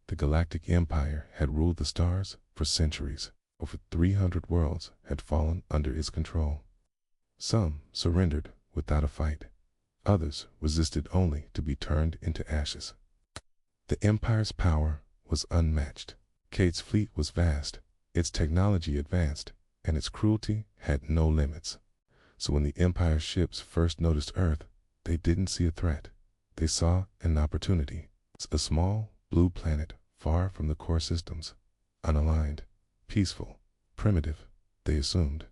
The Galactic Empire had ruled the stars for centuries. Over 300 worlds had fallen under its control. Some surrendered without a fight. Others resisted only to be turned into ashes. The Empire's power was unmatched. Kate's fleet was vast, its technology advanced, and its cruelty had no limits. So when the Empire's ships first noticed Earth, they didn't see a threat. They saw an opportunity. A small, blue planet far from the core systems, unaligned, peaceful, primitive, they assumed.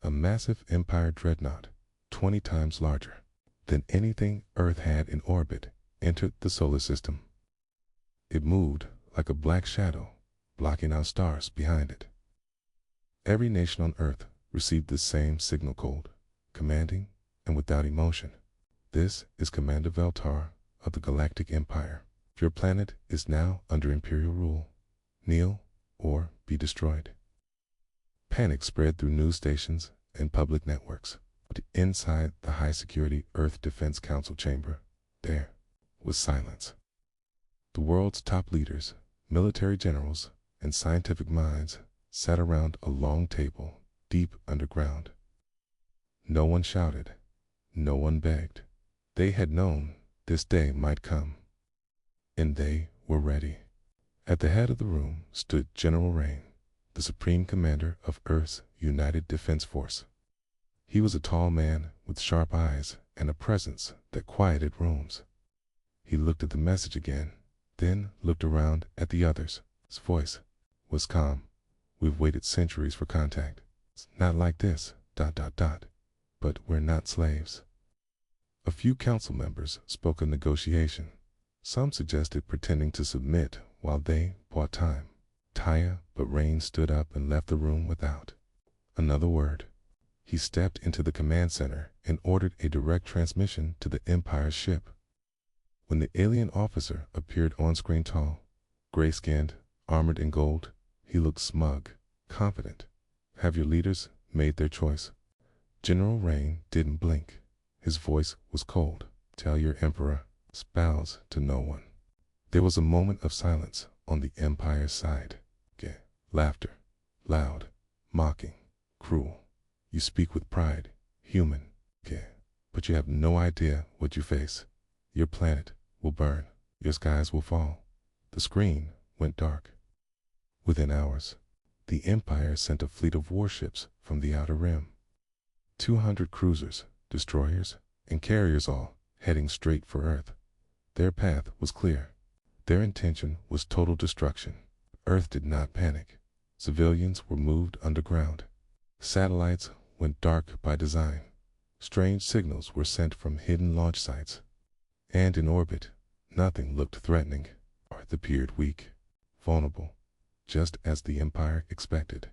A massive Empire dreadnought, 20 times larger than anything Earth had in orbit, entered the solar system. It moved like a black shadow, blocking out stars behind it. Every nation on Earth received the same signal code, commanding and without emotion. This is Commander Veltar of the Galactic Empire. Your planet is now under Imperial rule. Kneel or be destroyed. Panic spread through news stations and public networks. But inside the high-security Earth Defense Council chamber, there was silence. The world's top leaders, military generals, and scientific minds sat around a long table deep underground. No one shouted. No one begged. They had known this day might come. And they were ready. At the head of the room stood General Rain, the Supreme Commander of Earth's United Defense Force. He was a tall man with sharp eyes and a presence that quieted rooms. He looked at the message again, then looked around at the others. His voice was calm. We've waited centuries for contact. It's not like this, ... But we're not slaves. A few council members spoke of negotiation. Some suggested pretending to submit while they bought time. Taya, but Rain stood up and left the room without another word. He stepped into the command center and ordered a direct transmission to the Empire's ship. When the alien officer appeared on screen, tall, gray-skinned, armored in gold, he looked smug, confident. Have your leaders made their choice? General Rain didn't blink. His voice was cold. Tell your emperor, bows to no one. There was a moment of silence on the Empire's side. Laughter, loud, mocking, cruel. You speak with pride, human, but you have no idea what you face. Your planet will burn. Your skies will fall. The screen went dark. Within hours, the Empire sent a fleet of warships from the Outer Rim. 200 cruisers, destroyers, and carriers, all heading straight for Earth. Their path was clear. Their intention was total destruction. Earth did not panic. Civilians were moved underground. Satellites went dark by design. Strange signals were sent from hidden launch sites. And in orbit, nothing looked threatening. Earth appeared weak, vulnerable, just as the Empire expected.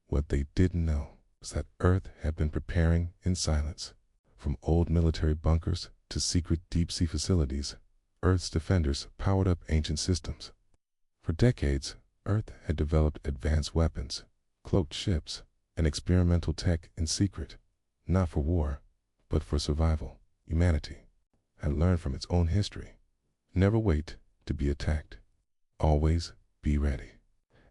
What they didn't know was that Earth had been preparing in silence. From old military bunkers to secret deep-sea facilities, Earth's defenders powered up ancient systems. For decades, Earth had developed advanced weapons, cloaked ships, and experimental tech in secret, not for war, but for survival. Humanity had learned from its own history. Never wait to be attacked. Always be ready.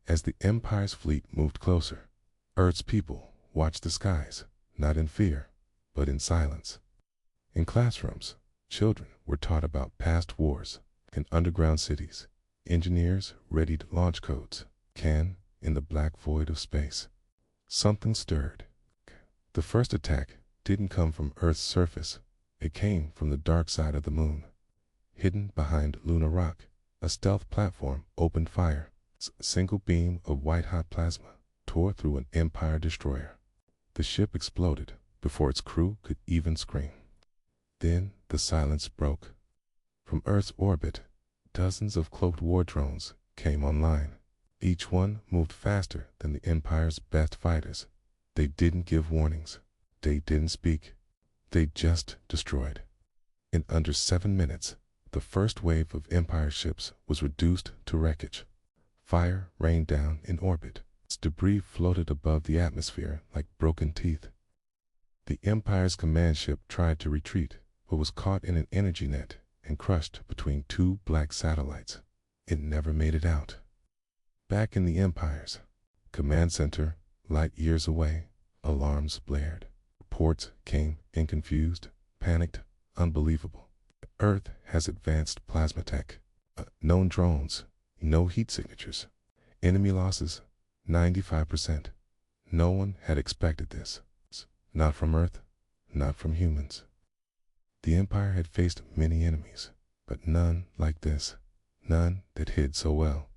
As the Empire's fleet moved closer, Earth's people watched the skies, not in fear, but in silence. In classrooms, children were taught about past wars. In underground cities, engineers readied launch codes. In the black void of space, something stirred. The first attack didn't come from Earth's surface. It came from the dark side of the moon. Hidden behind lunar rock, a stealth platform opened fire. A single beam of white-hot plasma tore through an Empire destroyer. The ship exploded before its crew could even scream. Then the silence broke. From Earth's orbit, dozens of cloaked war drones came online. Each one moved faster than the Empire's best fighters. They didn't give warnings. They didn't speak. They just destroyed. In under 7 minutes, the first wave of Empire ships was reduced to wreckage. Fire rained down in orbit. Its debris floated above the atmosphere like broken teeth. The Empire's command ship tried to retreat, but was caught in an energy net and crushed between 2 black satellites. It never made it out. Back in the Empire's command center, light years away, alarms blared. Reports came in confused, panicked, unbelievable. Earth has advanced plasma tech. Known drones, no heat signatures. Enemy losses, 95%. No one had expected this. Not from Earth, not from humans. The Empire had faced many enemies, but none like this. None that hid so well.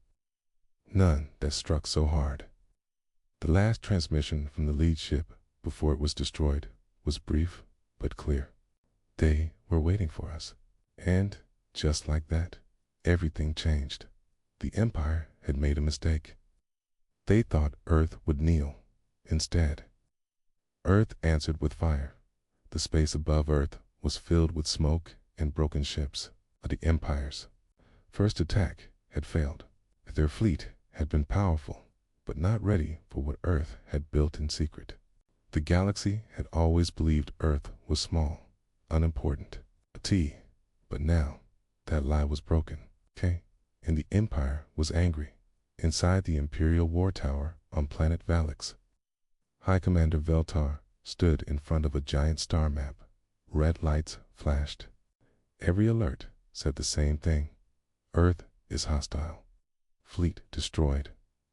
None that struck so hard. The last transmission from the lead ship before it was destroyed was brief but clear. They were waiting for us. And, just like that, everything changed. The Empire had made a mistake. They thought Earth would kneel. Instead, Earth answered with fire. The space above Earth was filled with smoke and broken ships. The Empire's first attack had failed. Their fleet had been powerful, but not ready for what Earth had built in secret. The galaxy had always believed Earth was small, unimportant, but now that lie was broken, and the Empire was angry. Inside the Imperial War Tower on planet Valix, High Commander Veltar stood in front of a giant star map. Red lights flashed. Every alert said the same thing. Earth is hostile. Fleet destroyed.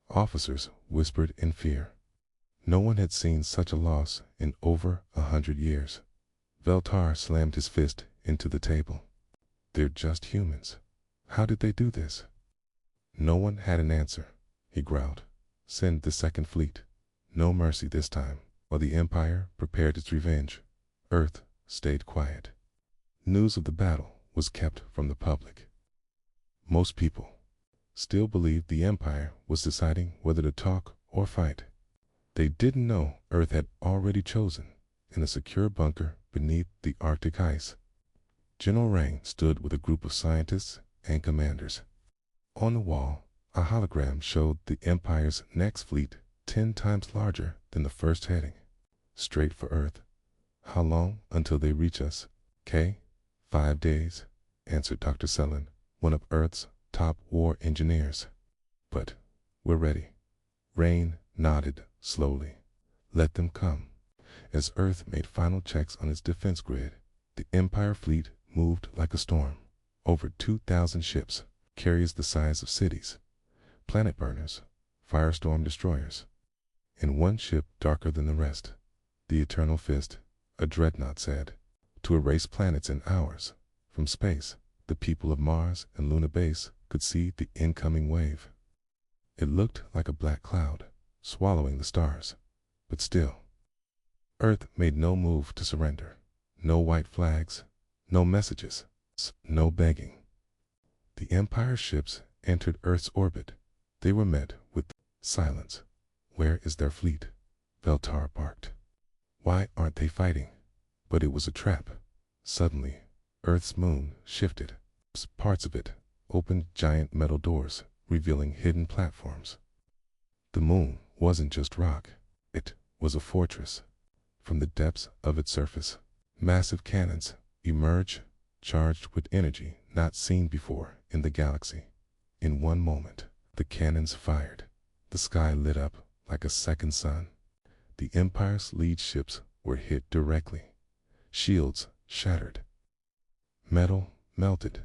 Officers whispered in fear. No one had seen such a loss in over 100 years. Veltar slammed his fist into the table. They're just humans. How did they do this? No one had an answer. He growled. Send the second fleet. No mercy this time. While the Empire prepared its revenge, Earth stayed quiet. News of the battle was kept from the public. Most people still believed the Empire was deciding whether to talk or fight. They didn't know Earth had already chosen. In a secure bunker beneath the Arctic ice, General Rang stood with a group of scientists and commanders. On the wall, a hologram showed the Empire's next fleet 10 times larger than the first heading. Straight for Earth. How long until they reach us? 5 days, answered Dr. Sellin, one of Earth's top war engineers. But we're ready. Rain nodded slowly. Let them come. As Earth made final checks on its defense grid, the Empire fleet moved like a storm. Over 2,000 ships, carriers the size of cities, planet burners, firestorm destroyers, and one ship darker than the rest, the Eternal Fist, a dreadnought said, to erase planets in hours. From space, the people of Mars and Luna Base could see the incoming wave. It looked like a black cloud, swallowing the stars. But still, Earth made no move to surrender. No white flags, no messages, no begging. The Empire ships entered Earth's orbit. They were met with silence. Where is their fleet? Veltar barked. Why aren't they fighting? But it was a trap. Suddenly, Earth's moon shifted. Parts of it opened giant metal doors, revealing hidden platforms. The moon wasn't just rock. It was a fortress. From the depths of its surface, massive cannons emerged, charged with energy not seen before in the galaxy. In one moment, the cannons fired. The sky lit up like a second sun. The Empire's lead ships were hit directly. Shields shattered. Metal melted.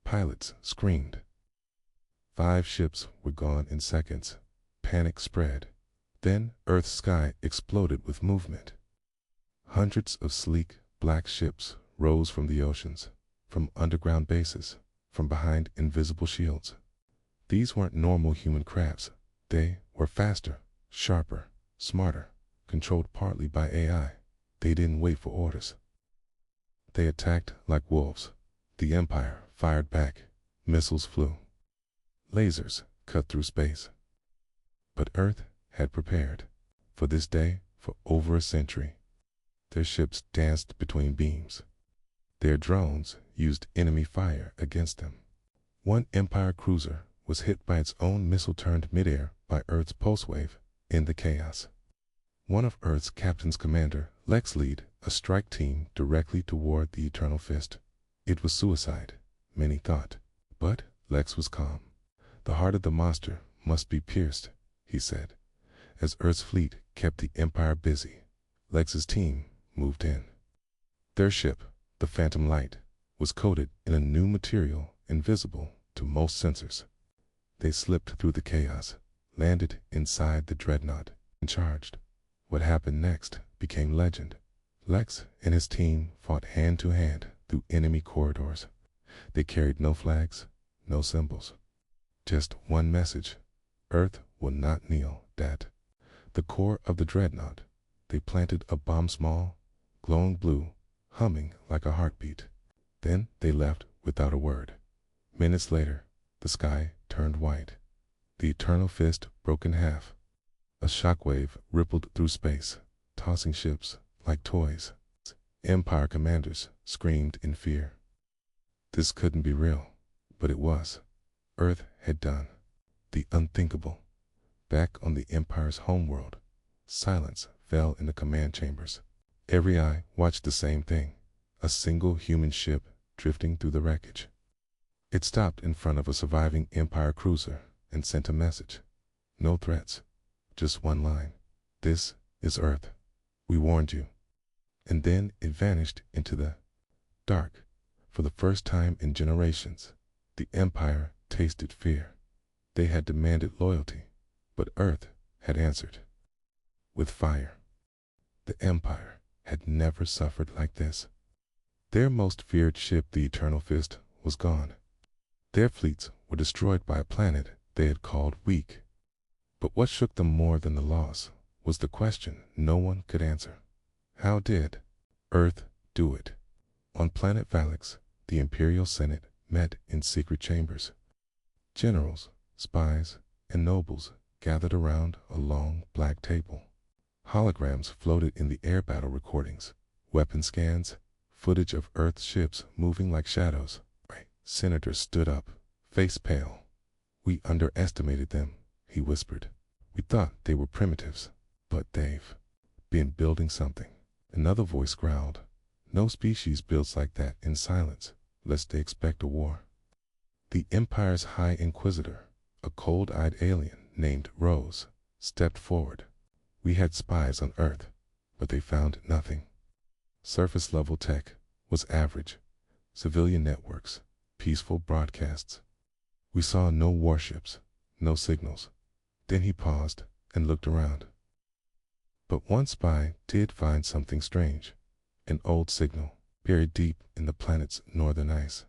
Pilots screamed. 5 ships were gone in seconds. Panic spread. Then Earth's sky exploded with movement. Hundreds of sleek, black ships rose from the oceans, from underground bases, from behind invisible shields. These weren't normal human crafts. They were faster, sharper, smarter, controlled partly by AI. They didn't wait for orders. They attacked like wolves. The Empire fired back. Missiles flew. Lasers cut through space. But Earth had prepared for this day for over a century. Their ships danced between beams. Their drones used enemy fire against them. One Empire cruiser was hit by its own missile turned midair by Earth's pulse wave in the chaos. One of Earth's captain's commander, Lex, led a strike team directly toward the Eternal Fist. It was suicide, many thought, but Lex was calm. The heart of the monster must be pierced, he said, as Earth's fleet kept the Empire busy. Lex's team moved in. Their ship, the Phantom Light, was coated in a new material invisible to most sensors. They slipped through the chaos, landed inside the dreadnought, and charged. What happened next became legend. Lex and his team fought hand to hand through enemy corridors. They carried no flags, no symbols. Just one message: Earth will not kneel. At the core of the dreadnought, they planted a bomb, small, glowing blue, humming like a heartbeat. Then they left without a word. Minutes later, the sky turned white. The Eternal Fist broke in half. A shockwave rippled through space, tossing ships like toys. Empire commanders screamed in fear. This couldn't be real, but it was. Earth had done the unthinkable. Back on the Empire's homeworld, silence fell in the command chambers. Every eye watched the same thing: a single human ship drifting through the wreckage. It stopped in front of a surviving Empire cruiser and sent a message. No threats, just one line: "This is Earth. We warned you." And then it vanished into the dark. For the first time in generations, the Empire tasted fear. They had demanded loyalty, but Earth had answered with fire. The Empire had never suffered like this. Their most feared ship, the Eternal Fist, was gone. Their fleets were destroyed by a planet they had called weak. But what shook them more than the loss was the question no one could answer. How did Earth do it? On planet Valix, the Imperial Senate met in secret chambers. Generals, spies, and nobles gathered around a long black table. Holograms floated in the air, battle recordings, weapon scans, footage of Earth's ships moving like shadows. Senator stood up, face pale. "We underestimated them," he whispered. "We thought they were primitives, but they've been building something." Another voice growled, "No species builds like that in silence, lest they expect a war." The Empire's High Inquisitor, a cold-eyed alien named Rose, stepped forward. "We had spies on Earth, but they found nothing. Surface-level tech was average. Civilian networks, peaceful broadcasts. We saw no warships, no signals." Then he paused and looked around. But one spy did find something strange: an old signal, buried deep in the planet's northern ice.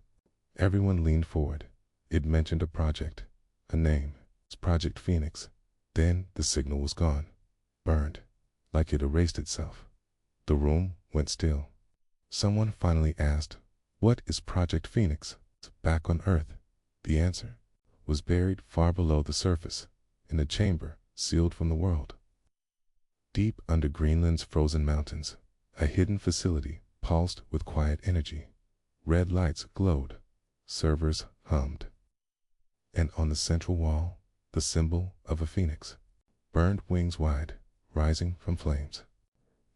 Everyone leaned forward. It mentioned a project, a name: Project Phoenix. Then the signal was gone, burned, like it erased itself. The room went still. Someone finally asked, "What is Project Phoenix?" "Back on Earth." The answer was buried far below the surface, in a chamber sealed from the world. Deep under Greenland's frozen mountains, a hidden facility pulsed with quiet energy. Red lights glowed, servers hummed. And on the central wall, the symbol of a phoenix, burned wings wide, rising from flames.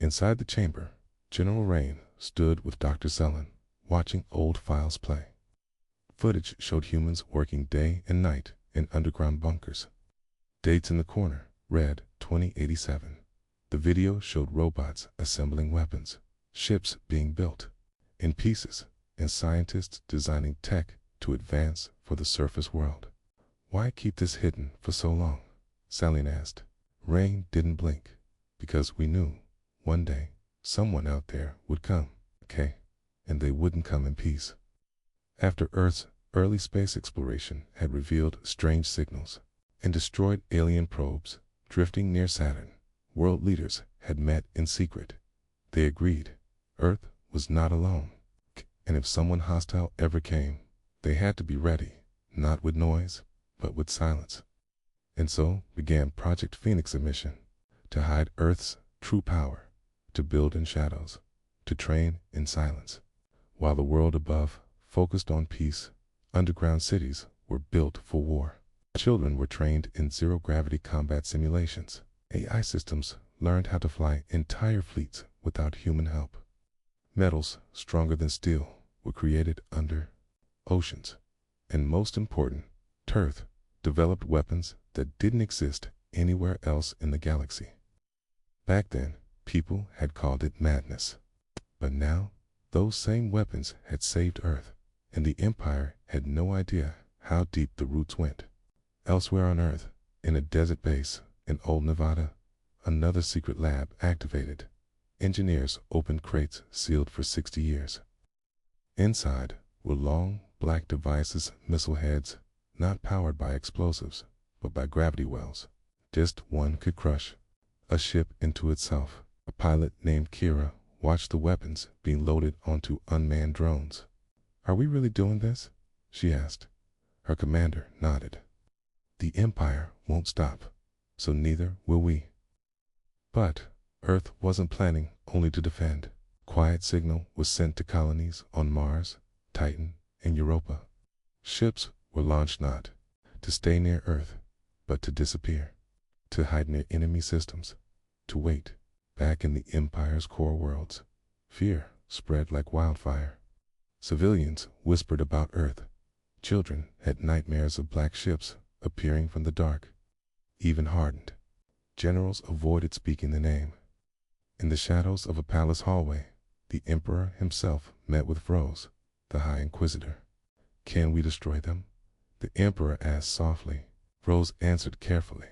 Inside the chamber, General Rain stood with Dr. Sullen, watching old files play. Footage showed humans working day and night in underground bunkers. Dates in the corner read 2087. The video showed robots assembling weapons, ships being built in pieces, and scientists designing tech to advance for the surface world. "Why keep this hidden for so long?" Sally asked. Rain didn't blink. "Because we knew one day someone out there would come, okay? And they wouldn't come in peace." After Earth's early space exploration had revealed strange signals and destroyed alien probes drifting near Saturn, world leaders had met in secret. They agreed Earth was not alone, and if someone hostile ever came, they had to be ready, not with noise, but with silence. And so began Project Phoenix, a mission to hide Earth's true power, to build in shadows, to train in silence. While the world above focused on peace, underground cities were built for war. Children were trained in zero-gravity combat simulations. AI systems learned how to fly entire fleets without human help. Metals stronger than steel were created under oceans. And most important, Earth developed weapons that didn't exist anywhere else in the galaxy. Back then, people had called it madness. But now, those same weapons had saved Earth, and the Empire had no idea how deep the roots went. Elsewhere on Earth, in a desert base in old Nevada, another secret lab activated. Engineers opened crates sealed for 60 years. Inside were long, black devices, missile heads, not powered by explosives, but by gravity wells. Just one could crush a ship into itself. A pilot named Kira watched the weapons being loaded onto unmanned drones. "Are we really doing this?" she asked. Her commander nodded. "The Empire won't stop, so neither will we." But Earth wasn't planning only to defend. Quiet signal was sent to colonies on Mars, Titan, and Europa. Ships were launched not to stay near Earth, but to disappear, to hide near enemy systems, to wait. Back in the Empire's core worlds, fear spread like wildfire. Civilians whispered about Earth. Children had nightmares of black ships appearing from the dark. Even hardened generals avoided speaking the name. In the shadows of a palace hallway, the Emperor himself met with Froze, the High Inquisitor. "Can we destroy them?" the Emperor asked softly. Froze answered carefully,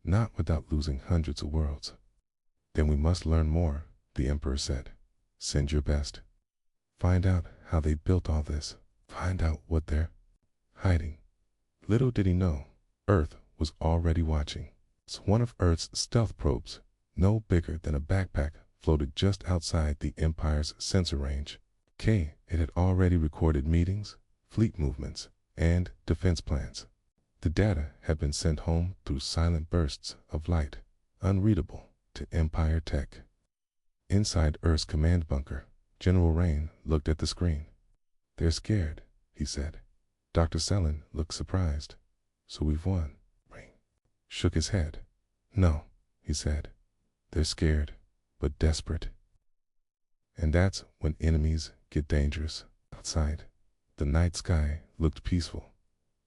"Not without losing hundreds of worlds." "Then we must learn more," the Emperor said. "Send your best. Find out how they built all this. Find out what they're hiding." Little did he know, Earth was already watching. One of Earth's stealth probes, no bigger than a backpack, floated just outside the Empire's sensor range. It had already recorded meetings, fleet movements, and defense plans. The data had been sent home through silent bursts of light, unreadable to Empire tech. Inside Earth's command bunker, General Rain looked at the screen. "They're scared," he said. Dr. Sellen looked surprised. "So we've won." Rain shook his head. "No," he said. "They're scared, but desperate. And that's when enemies get dangerous." Outside, the night sky looked peaceful,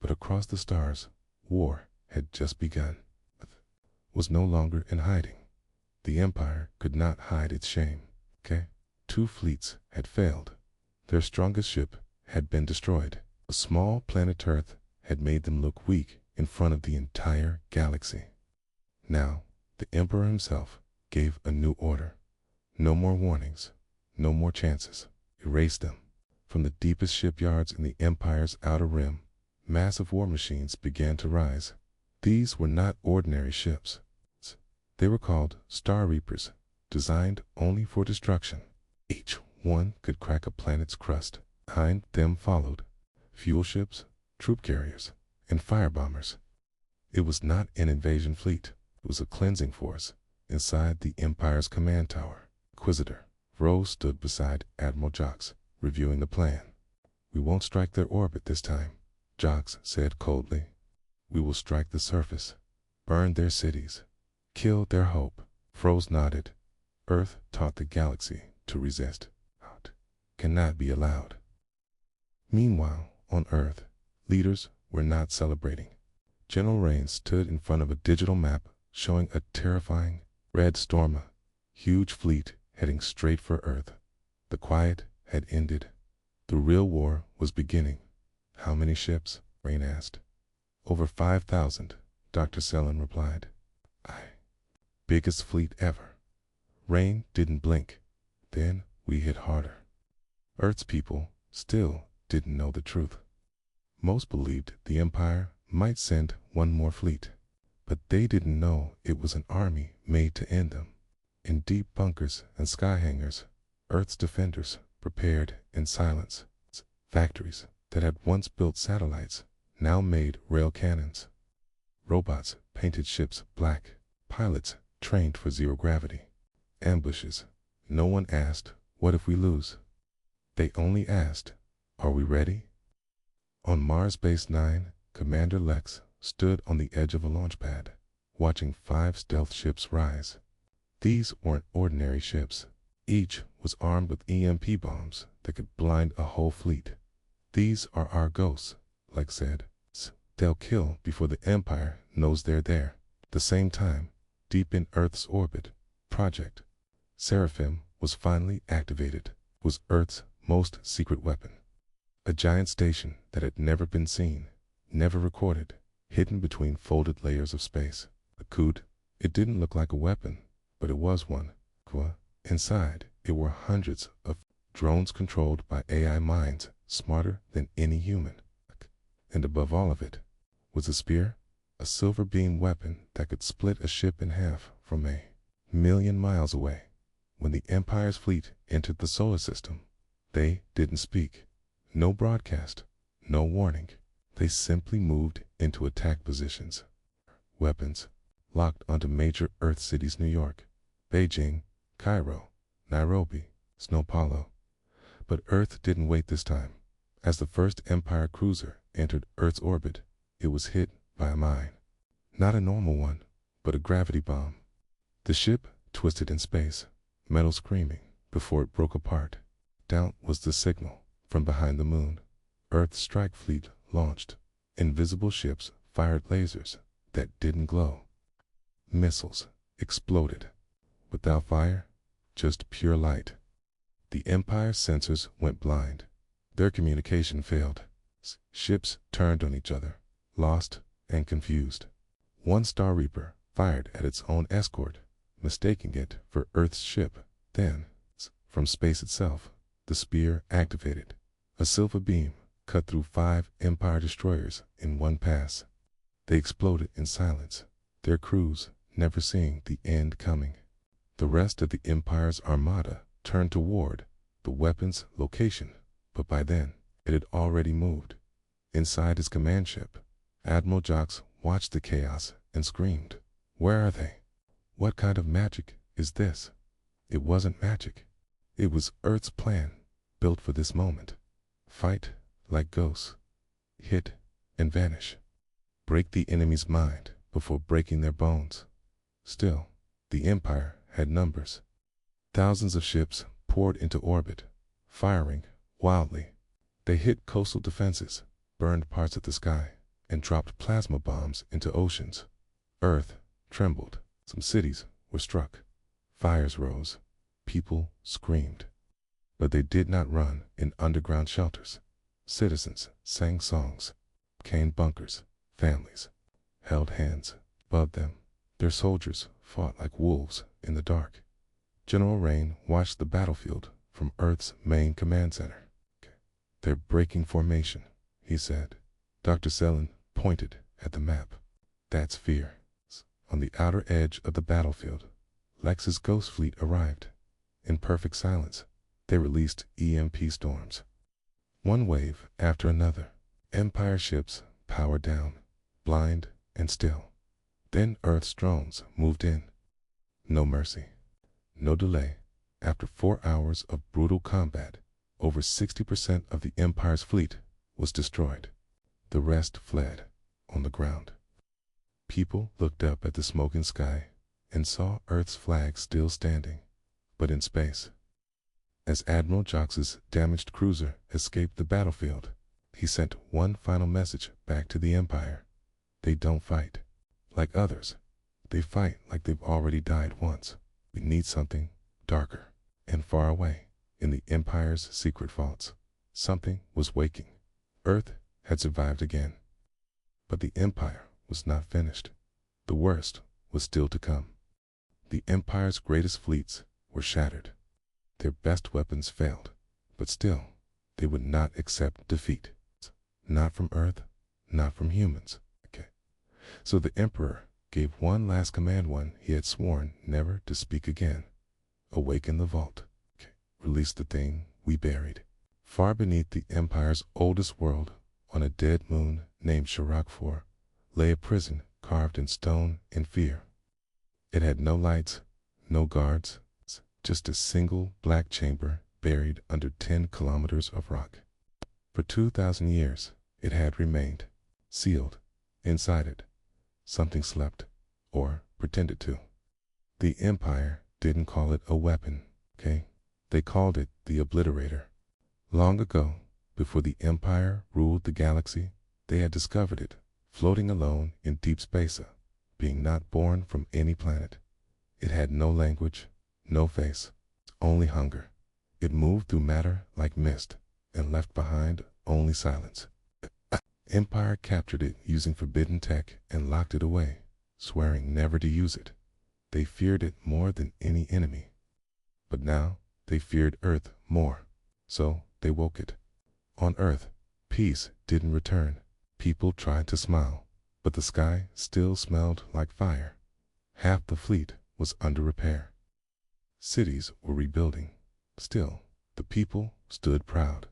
but across the stars, war had just begun. Earth was no longer in hiding. The Empire could not hide its shame. 2 fleets had failed. Their strongest ship had been destroyed. A small planet Earth had made them look weak in front of the entire galaxy. Now, the Emperor himself gave a new order. No more warnings, no more chances. Erase them. From the deepest shipyards in the Empire's outer rim, massive war machines began to rise. These were not ordinary ships. They were called Star Reapers, designed only for destruction. Each one could crack a planet's crust. Behind them followed fuel ships, troop carriers, and firebombers. It was not an invasion fleet. It was a cleansing force inside the Empire's command tower. Inquisitor Rose stood beside Admiral Jox, reviewing the plan. "We won't strike their orbit this time," Jox said coldly. "We will strike the surface, burn their cities, kill their hope." Froze nodded. Earth taught the galaxy to resist. Cannot be allowed. Meanwhile, on Earth, leaders were not celebrating. General Rain stood in front of a digital map showing a terrifying red storm, a huge fleet heading straight for Earth. The quiet had ended. The real war was beginning. "How many ships?" Rain asked. "Over 5,000, Dr. Sellen replied. Biggest fleet ever." Rain didn't blink. "Then we hit harder." Earth's people still didn't know the truth. Most believed the Empire might send one more fleet, but they didn't know it was an army made to end them. In deep bunkers and sky hangars, Earth's defenders prepared in silence. Factories that had once built satellites now made rail cannons. Robots painted ships black. Pilots trained for zero gravity. Ambushes. No one asked, "What if we lose?" They only asked, "Are we ready?" On Mars Base 9, Commander Lex stood on the edge of a launch pad, watching 5 stealth ships rise. These weren't ordinary ships. Each was armed with EMP bombs that could blind a whole fleet. "These are our ghosts," Lex said. They'll kill before the Empire knows they're there. The same time, deep in Earth's orbit, Project Seraphim was finally activated. It was Earth's most secret weapon. A giant station that had never been seen, never recorded, hidden between folded layers of space. It didn't look like a weapon, but it was one. Inside, it were hundreds of drones controlled by AI minds smarter than any human. And above all of it was a spear, a silver beam weapon that could split a ship in half from 1,000,000 miles away. When the Empire's fleet entered the solar system, they didn't speak. No broadcast, no warning. They simply moved into attack positions. Weapons locked onto major Earth cities: New York, Beijing, Cairo, Nairobi, Sao Paulo. But Earth didn't wait this time. As the first Empire cruiser entered Earth's orbit, it was hit by a mine. Not a normal one, but a gravity bomb. The ship twisted in space, metal screaming, before it broke apart. Down was the signal from behind the moon. Earth's strike fleet launched. Invisible ships fired lasers that didn't glow. Missiles exploded. Without fire, just pure light. The Empire's sensors went blind. Their communication failed. Ships turned on each other, lost and confused. One Star Reaper fired at its own escort, mistaking it for Earth's ship. Then, from space itself, the spear activated. A silver beam cut through 5 Empire destroyers in one pass. They exploded in silence, their crews never seeing the end coming. The rest of the Empire's armada turned toward the weapon's location, but by then it had already moved. Inside his command ship, Admiral Jocks watched the chaos and screamed, "Where are they? What kind of magic is this?" It wasn't magic. It was Earth's plan, built for this moment. Fight like ghosts. Hit and vanish. Break the enemy's mind before breaking their bones. Still, the Empire had numbers. Thousands of ships poured into orbit, firing wildly. They hit coastal defenses, burned parts of the sky, and dropped plasma bombs into oceans. Earth trembled. Some cities were struck. Fires rose. People screamed. But they did not run in underground shelters. Citizens sang songs, caned bunkers. Families held hands. Above them, their soldiers fought like wolves in the dark. General Rain watched the battlefield from Earth's main command center. "They're breaking formation," he said. Dr. Sellen pointed at the map. "That's fear." On the outer edge of the battlefield, Lex's ghost fleet arrived. In perfect silence, they released EMP storms. One wave after another, Empire ships powered down, blind and still. Then Earth's drones moved in. No mercy, no delay. After 4 hours of brutal combat, over 60% of the Empire's fleet was destroyed. The rest fled on the ground. People looked up at the smoking sky and saw Earth's flag still standing, but in space. As Admiral Jocks's damaged cruiser escaped the battlefield, he sent one final message back to the Empire. They don't fight like others. They fight like they've already died once. We need something darker. And far away, in the Empire's secret vaults, something was waking. Earth had survived again. But the Empire was not finished. The worst was still to come. The Empire's greatest fleets were shattered. Their best weapons failed, but still, they would not accept defeat. Not from Earth, not from humans. So the Emperor gave one last command, one he had sworn never to speak again. "Awaken the vault. Release the thing we buried." Far beneath the Empire's oldest world, on a dead moon named Chirac 4, lay a prison carved in stone and fear. It had no lights, no guards, just a single black chamber buried under 10 kilometers of rock. For 2,000 years, it had remained, sealed. Inside it, something slept, or pretended to. The Empire didn't call it a weapon, okay? They called it the Obliterator. Long ago, before the Empire ruled the galaxy, they had discovered it, floating alone in deep space, being not born from any planet. It had no language, no face, only hunger. It moved through matter like mist and left behind only silence. Empire captured it using forbidden tech and locked it away, swearing never to use it. They feared it more than any enemy. But now they feared Earth more, so they woke it. On Earth, peace didn't return. People tried to smile, but the sky still smelled like fire. Half the fleet was under repair. Cities were rebuilding. Still, the people stood proud.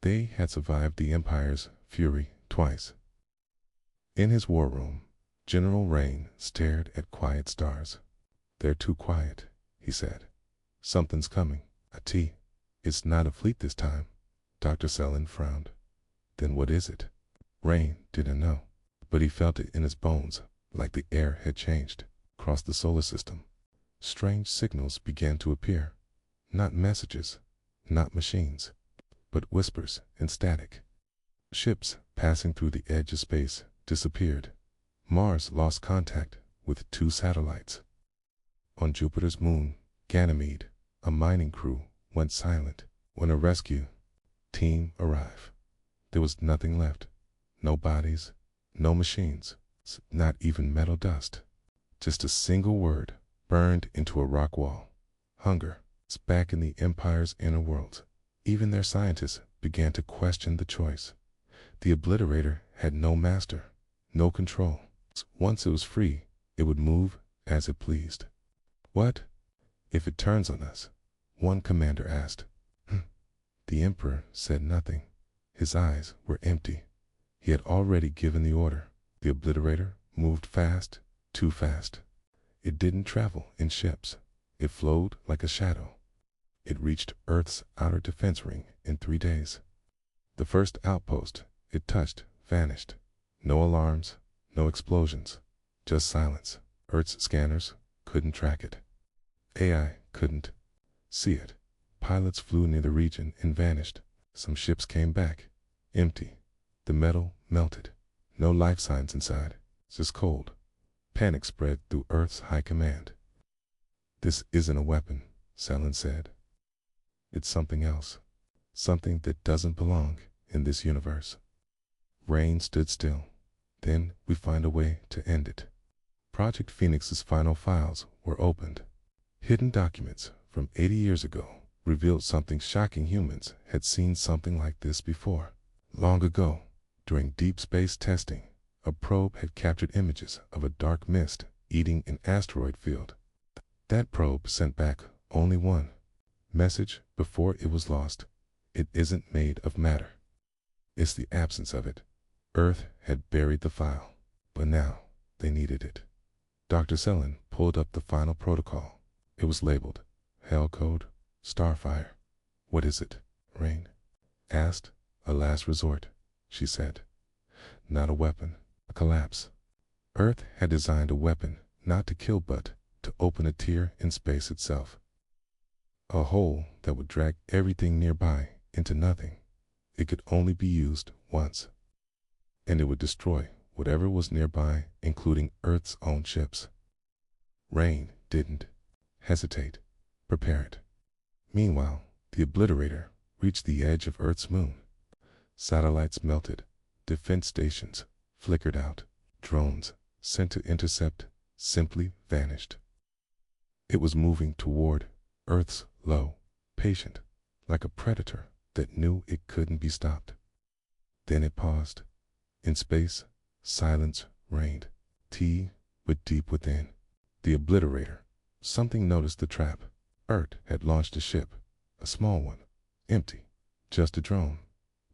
They had survived the Empire's fury twice. In his war room, General Rain stared at quiet stars. "They're too quiet," he said. "Something's coming." It's not a fleet this time." Dr. Selin frowned. "Then what is it?" Rain didn't know, but he felt it in his bones, like the air had changed. Across the solar system, strange signals began to appear. Not messages, not machines, but whispers and static. Ships passing through the edge of space disappeared. Mars lost contact with 2 satellites. On Jupiter's moon, Ganymede, a mining crew went silent. When a rescue team arrived, there was nothing left. No bodies, no machines, not even metal dust. Just a single word burned into a rock wall. Hunger. It's back in the Empire's inner world. Even their scientists began to question the choice. The Obliterator had no master, no control. Once it was free, it would move as it pleased. "What if it turns on us?" one commander asked. The Emperor said nothing. His eyes were empty. He had already given the order. The Obliterator moved fast, too fast. It didn't travel in ships. It flowed like a shadow. It reached Earth's outer defense ring in 3 days. The first outpost it touched vanished. No alarms, no explosions, just silence. Earth's scanners couldn't track it. AI couldn't see it. Pilots flew near the region and vanished. Some ships came back, empty. The metal melted. No life signs inside, just cold. Panic spread through Earth's high command. "This isn't a weapon," Selin said. "It's something else. Something that doesn't belong in this universe." Rain stood still. "Then we find a way to end it." Project Phoenix's final files were opened. Hidden documents from 80 years ago revealed something shocking. Humans had seen something like this before. Long ago, during deep space testing, a probe had captured images of a dark mist eating an asteroid field. That probe sent back only one message before it was lost. "It isn't made of matter. It's the absence of it." Earth had buried the file, but now they needed it. Dr. Selin pulled up the final protocol. It was labeled Hell Code, Starfire. "What is it?" Rain asked. "A last resort," she said. "Not a weapon, a collapse." Earth had designed a weapon not to kill but to open a tear in space itself. A hole that would drag everything nearby into nothing. It could only be used once, and it would destroy whatever was nearby, including Earth's own ships. Rain didn't hesitate. Prepare it. Meanwhile, the Obliterator reached the edge of Earth's moon. Satellites melted. Defense stations flickered out. Drones sent to intercept simply vanished. It was moving toward Earth's low, patient, like a predator that knew it couldn't be stopped. Then it paused. In space, silence reigned. But deep within the Obliterator, something noticed the trap. Earth had launched a ship, a small one, empty, just a drone.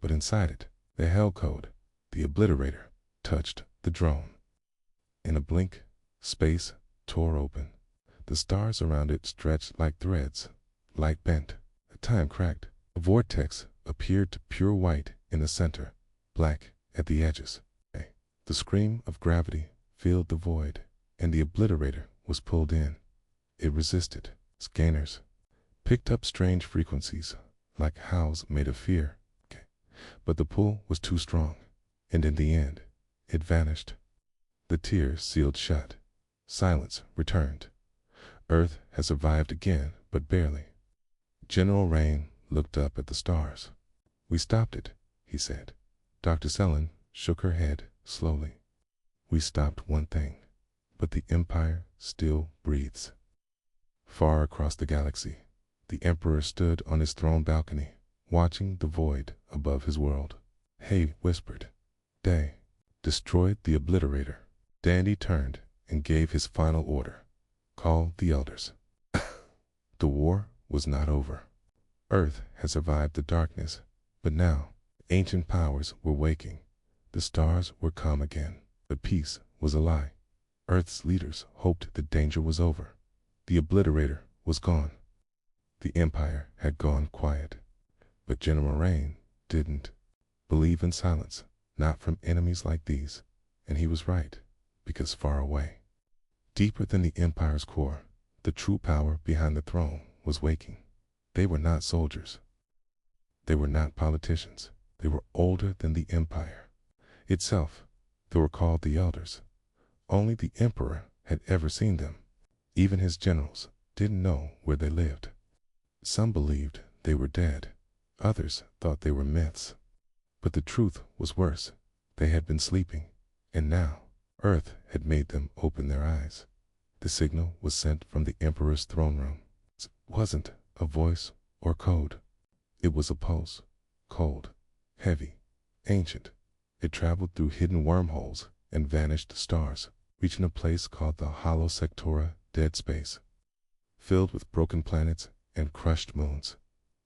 But inside it, the Hell Code. The Obliterator touched the drone. In a blink, space tore open. The stars around it stretched like threads. Light bent. Time cracked. A vortex appeared to pure white in the center, black at the edges. The scream of gravity filled the void, and the Obliterator was pulled in. It resisted. Scanners picked up strange frequencies, like howls made of fear. But the pull was too strong, and in the end, It vanished. The tears sealed shut. Silence returned. Earth had survived again, but barely. General Rain looked up at the stars. "We stopped it," he said. Dr. Sellen shook her head slowly. "We stopped one thing, but the Empire still breathes." Far across the galaxy, the Emperor stood on his throne balcony, watching the void above his world. "Hey," whispered. "Day, destroyed the Obliterator." Dandy turned and gave his final order. "Call the Elders." The war was not over. Earth had survived the darkness, but now ancient powers were waking. The stars were calm again, but peace was a lie. Earth's leaders hoped the danger was over. The Obliterator was gone. The Empire had gone quiet. But General Rain didn't believe in silence, not from enemies like these. And he was right, because far away, deeper than the Empire's core, the true power behind the throne was waking. They were not soldiers. They were not politicians. They were older than the Empire itself. They were called the Elders. Only the Emperor had ever seen them. Even his generals didn't know where they lived. Some believed they were dead. Others thought they were myths. But the truth was worse. They had been sleeping, and now Earth had made them open their eyes. The signal was sent from the Emperor's throne room. It wasn't a voice or code. It was a pulse, cold, heavy, ancient. It traveled through hidden wormholes and vanished stars, reaching a place called the Hollow Sectora Dead Space, filled with broken planets and crushed moons.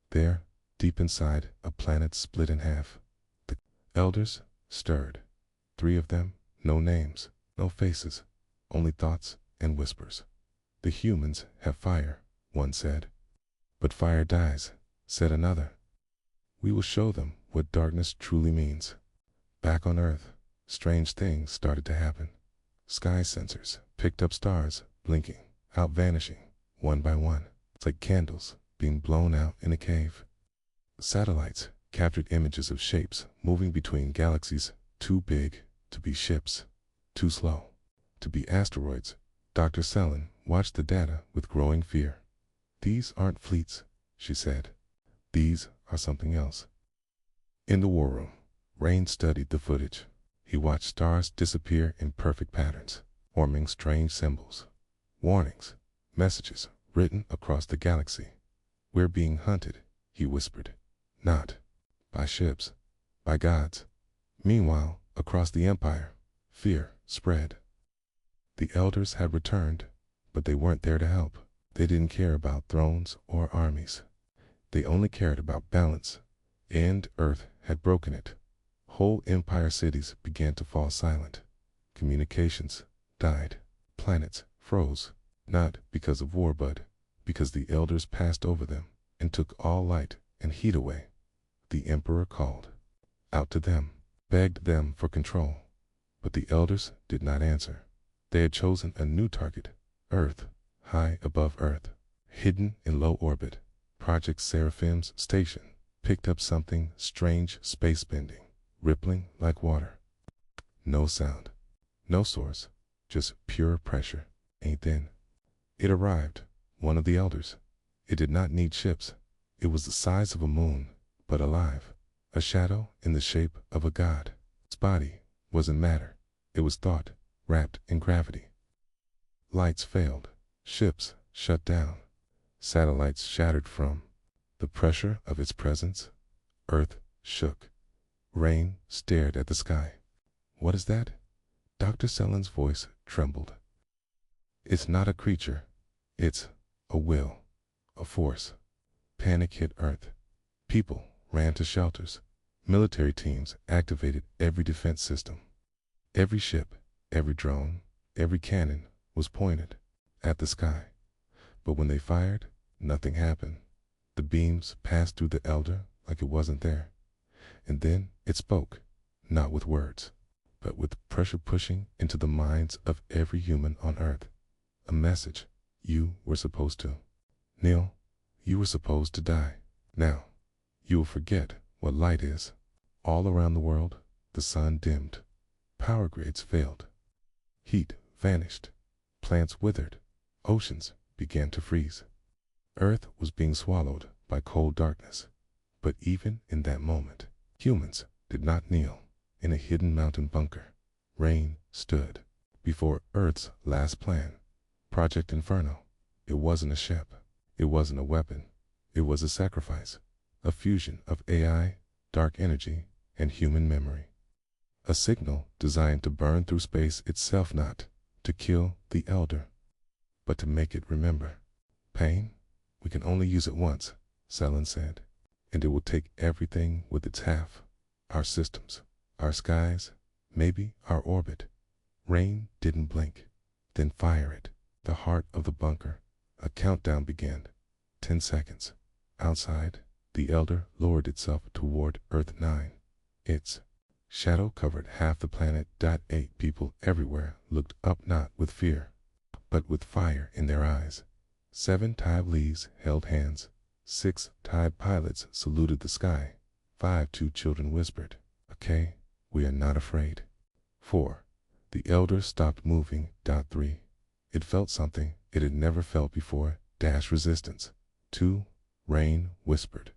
There, deep inside, a planet split in half. The Elders stirred. 3 of them, no names, no faces, only thoughts and whispers. "The humans have fire," one said. "But fire dies," said another. "We will show them what darkness truly means." Back on Earth, strange things started to happen. Sky sensors picked up stars blinking, out vanishing, one by one. It's like candles being blown out in a cave. Satellites captured images of shapes moving between galaxies, too big to be ships, too slow to be asteroids. Dr. Sellen watched the data with growing fear. "These aren't fleets," she said. "These are something else." In the war room, Rain studied the footage. He watched stars disappear in perfect patterns, forming strange symbols. Warnings, messages written across the galaxy. "We're being hunted," he whispered. "Not by ships, by gods." Meanwhile, across the Empire, fear spread. The Elders had returned, but they weren't there to help. They didn't care about thrones or armies. They only cared about balance, and Earth had broken it. Whole Empire cities began to fall silent. Communications died. Planets froze, not because of war, but because the Elders passed over them and took all light and heat away. The Emperor called out to them, begged them for control, but the Elders did not answer. They had chosen a new target, Earth, high above Earth, hidden in low orbit. Project Seraphim's station picked up something strange, space-bending, rippling like water. No sound, no source, just pure pressure. And then it arrived, one of the Elders. It did not need ships. It was the size of a moon, but alive, a shadow in the shape of a god. Its body wasn't matter. It was thought, wrapped in gravity. Lights failed. Ships shut down. Satellites shattered from the pressure of its presence. Earth shook. Rain stared at the sky. "What is that?" Dr. Sellen's voice trembled. "It's not a creature. It's a will, a force." Panic hit Earth. People ran to shelters. Military teams activated every defense system. Every ship, every drone, every cannon was pointed at the sky. But when they fired, nothing happened. The beams passed through the Elder like it wasn't there. And then it spoke, not with words, but with pressure pushing into the minds of every human on Earth. A message. "You were supposed to. Neil, you were supposed to die. Now, you will forget what light is." All around the world, the sun dimmed. Power grids failed. Heat vanished. Plants withered. Oceans began to freeze. Earth was being swallowed by cold darkness. But even in that moment, humans did not kneel in a hidden mountain bunker. Rain stood before Earth's last plan, Project Inferno. It wasn't a ship. It wasn't a weapon. It was a sacrifice, a fusion of AI, dark energy, and human memory. A signal designed to burn through space itself, not to kill the Elder, but to make it remember. Pain? We can only use it once, Selen said, and it will take everything with its half. Our systems, our skies, maybe our orbit. Rain didn't blink. Then fire it. The heart of the bunker. A countdown began. 10 seconds. Outside, the Elder lowered itself toward Earth 9. Its shadow covered half the planet. 8 people everywhere looked up, not with fear, but with fire in their eyes. 7 Taiwanese held hands. 6 Thai pilots saluted the sky. 5 2 children whispered, "Okay, we are not afraid." 4. The Elder stopped moving. 3. It felt something it had never felt before. Resistance. 2. Rain whispered,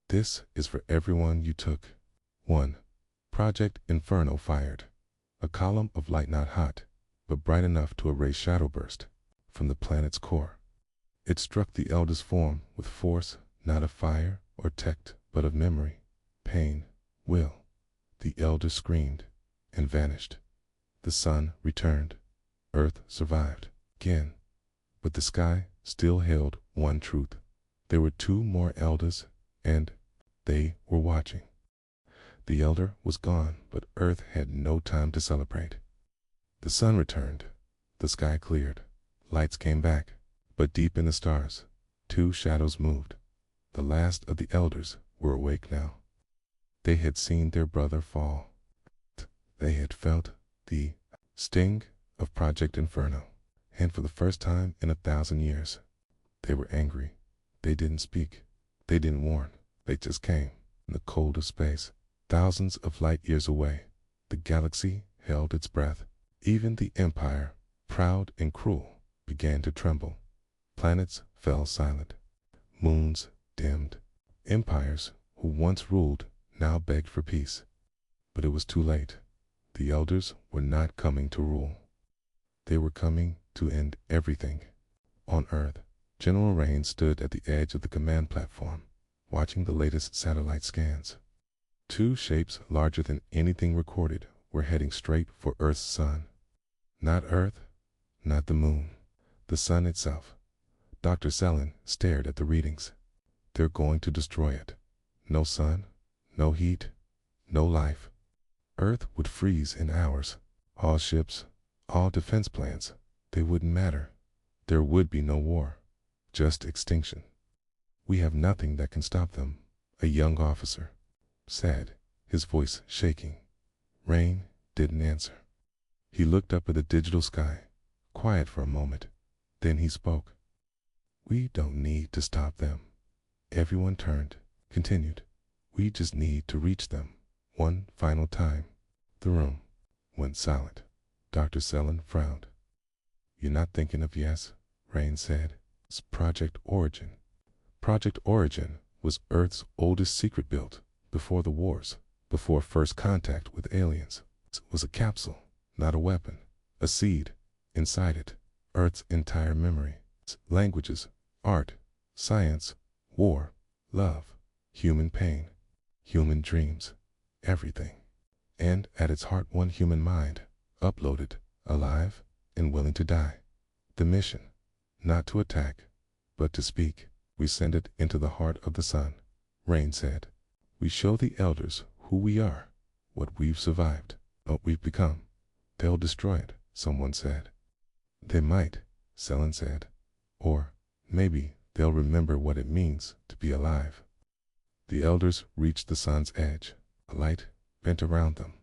"This is for everyone you took." 1. Project Inferno fired. A column of light, not hot, but bright enough to erase shadow burst from the planet's core. It struck the Elder's form with force, not of fire or tech, but of memory, pain, will. The Elder screamed and vanished. The sun returned. Earth survived again. But the sky still held one truth. There were 2 more Elders, and they were watching. The Elder was gone, but Earth had no time to celebrate. The sun returned. The sky cleared. Lights came back, but deep in the stars, 2 shadows moved. The last of the Elders were awake now. They had seen their brother fall. They had felt the sting of Project Inferno, and for the first time in 1,000 years, they were angry. They didn't speak. They didn't warn. They just came. In the cold of space, thousands of light years away, the galaxy held its breath. Even the Empire, proud and cruel, began to tremble. Planets fell silent. Moons dimmed. Empires who once ruled now begged for peace. But it was too late. The Elders were not coming to rule. They were coming to end everything. On Earth, General Rain stood at the edge of the command platform, watching the latest satellite scans. 2 shapes larger than anything recorded were heading straight for Earth's sun. Not Earth, not the moon, the sun itself. Dr. Selen stared at the readings. They're going to destroy it. No sun, no heat, no life. Earth would freeze in hours. All ships, all defense plans, they wouldn't matter. There would be no war, just extinction. We have nothing that can stop them, a young officer said, his voice shaking. Rain didn't answer. He looked up at the digital sky, quiet for a moment. Then he spoke. "We don't need to stop them." Everyone turned, continued. "We just need to reach them one final time." The room went silent. Dr. Selen frowned. "You're not thinking of Yes," Rain said. "It's Project Origin." Project Origin was Earth's oldest secret, built before the wars, before first contact with aliens. It was a capsule, not a weapon, a seed. Inside it, Earth's entire memory, languages, art, science, war, love, human pain, human dreams, everything. And at its heart, one human mind, uploaded, alive and willing to die. The mission, not to attack, but to speak. "We send it into the heart of the sun," Rain said. "We show the Elders who we are, what we've survived, what we've become." "They'll destroy it," someone said. "They might," Selen said. "Or maybe they'll remember what it means to be alive." The Elders reached the sun's edge. A light bent around them.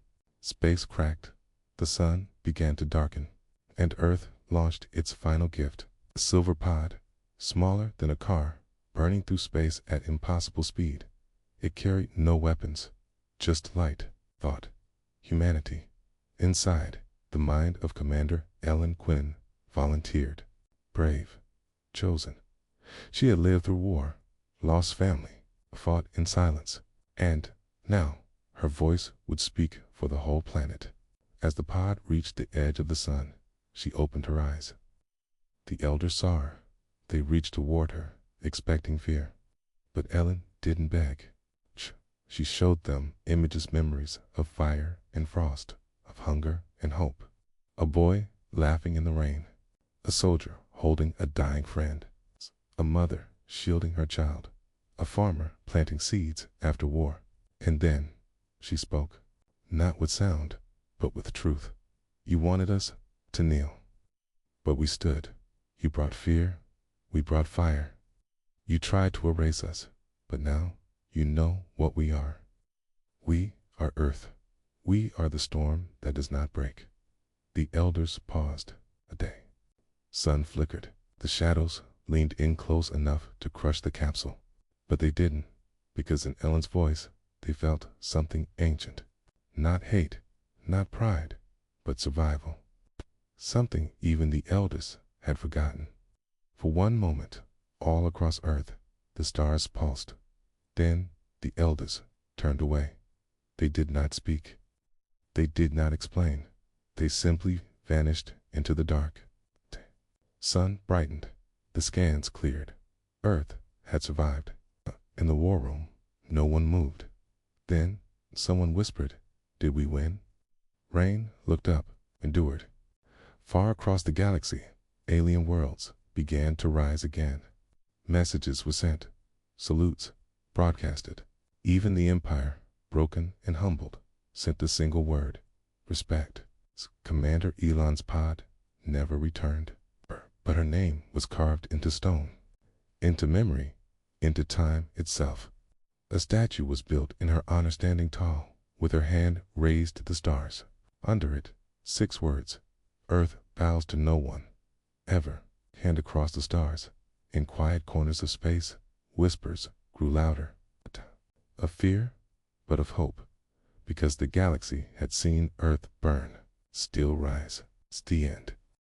Space cracked. The sun began to darken, and Earth launched its final gift, a silver pod, smaller than a car, burning through space at impossible speed. It carried no weapons, just light, thought, humanity, Inside, the mind of Commander Ellen Quinn volunteered. Brave. Chosen. She had lived through war, lost family, fought in silence, and now her voice would speak for the whole planet. As the pod reached the edge of the sun, she opened her eyes. The elders saw her. They reached toward her, expecting fear. But Ellen didn't beg. She showed them memories of fire and frost, of hunger and hope. A boy laughing in the rain, a soldier holding a dying friend, a mother shielding her child, a farmer planting seeds after war. And then she spoke, not with sound, but with truth. You wanted us to kneel, but we stood. You brought fear, we brought fire. You tried to erase us, but now you know what we are. We are Earth. We are the storm that does not break. The elders paused. A day. Sun flickered. The shadows leaned in close enough to crush the capsule. But they didn't, because in Ellen's voice they felt something ancient. Not hate, not pride, but survival. Something even the elders had forgotten. For one moment, all across Earth, the stars pulsed. Then the elders turned away. They did not speak. They did not explain. They simply vanished into the dark. Sun brightened. The scans cleared. Earth had survived. In the war room, no one moved. Then someone whispered, "Did we win?" Rain looked up, endured. Far across the galaxy, alien worlds began to rise again. Messages were sent, salutes broadcasted. Even the Empire, broken and humbled, sent a single word: respect. Commander Elon's pod never returned, but her name was carved into stone, into memory, into time itself. A statue was built in her honor, standing tall, with her hand raised to the stars. Under it, 6 words: Earth bows to no one, ever. Hand across the stars, in quiet corners of space, whispers grew louder. Of fear, but of hope, because the galaxy had seen Earth burn, still rise. It's the end.